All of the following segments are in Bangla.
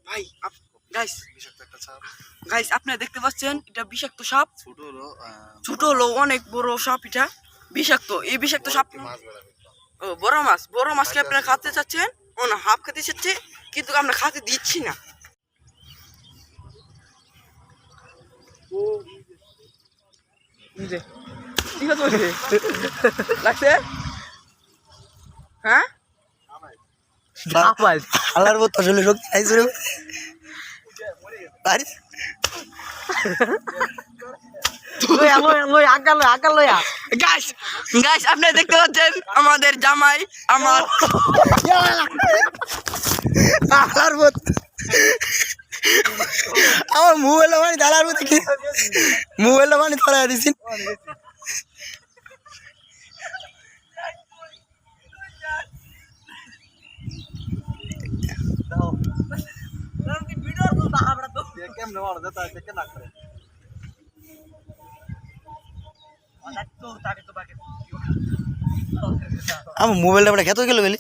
ভাই গাইস আপনারা দেখতে পাচ্ছেন এটা বিষাক্ত সাপ। ছোট হলো অনেক বড় সাপ, এটা বিষাক্ত। এই বিষাক্ত সাপ বড় মাছকে আপনারা খাতে চাচ্ছেন, হাফ খেতে চাচ্ছে, কিন্তু আমরা খাতে দিচ্ছি না। ঠিক আছে লাগছে, হ্যাঁ আলার মতো আসলে শক্তি আইছে রে আরে গাইস আপনারা দেখতে পাচ্ছেন আমাদের জামাই আমার আলার মতো আমার মোবাইলটা মানে দালার মতো কি মোবাইলটা মানে ধরা দিছি আমার মোবাইলটা বড় খেতে গেল গেলি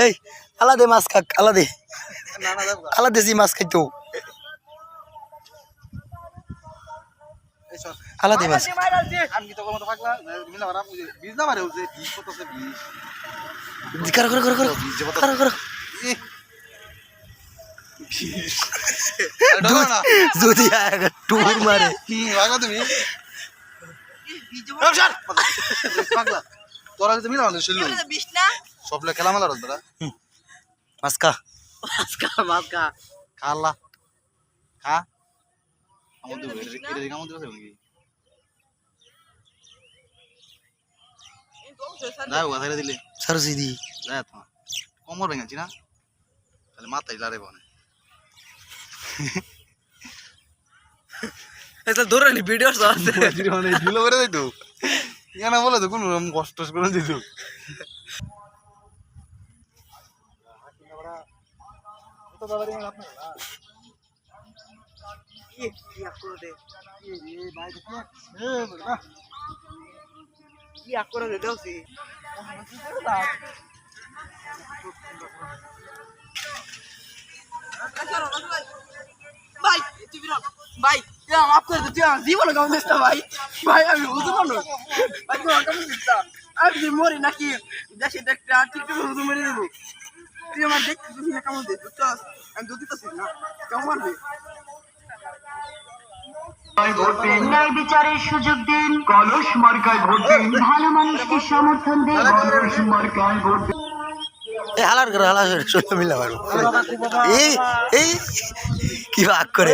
এই আলাদে মাছ খাক আলাদে মাছ খাইতো আলাদে মাছ যদি টুর মারে তুমি তোরা যদি মিলা মানুষ সবলে খেলা মেলা রোজ বেড়া মাছ খা খাল্লা খা আমাদের আমাদের যাই হোক কথা দিলে সরসি দি যাই তো কোমর ভেঙেছি না তাহলে মাথায় লারে বনে ধরে নি ভিডিও মানে ঢিলো করে দিত কেন বলে তো কোনো কষ্ট করে দিত ভাই মাফ করে দে, তুই আমার জীবনে কেমন দিস ভাই। ভাই আমি বুঝতে পারলো ভাই, তোমার কেমন দিস আমি যদি মরি নাকি দেশে দেখতে আর ঠিক হুজুর মেরে দেবো। তুই আমার দেখতে না কেমন দিস, আমি তো দিতেছি না, কেমন মারবে। ন্যায় বিচারের সুযোগ দিন, কলস মার্কায় ভোট দিন, ভালো মানুষকে সমর্থন দিন, কলস মার্কায় ভোট দিন। হালার করে হালার করে মিলা পারবো এই কি ভাগ করে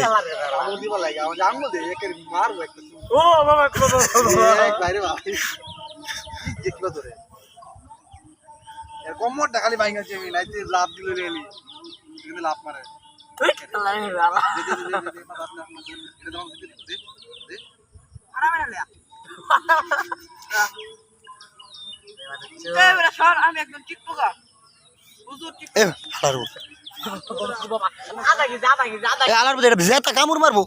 কম্মরটা খালি বাইং আছে লাভ দিল লাভ মারে আমি একদম টিকটকার কামড় মারবো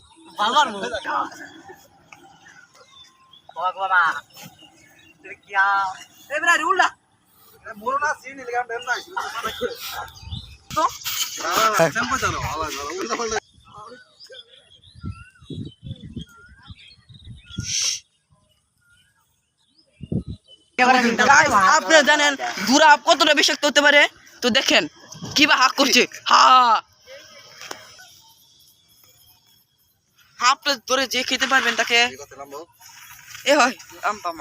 আপনারা জানেন দুরা কতটা বিষাক্ত হতে পারে, তো দেখেন কিবা হাক করছে। আপনার ধরে যে খেতে পারবেন তাকে এ হয় আম পাম।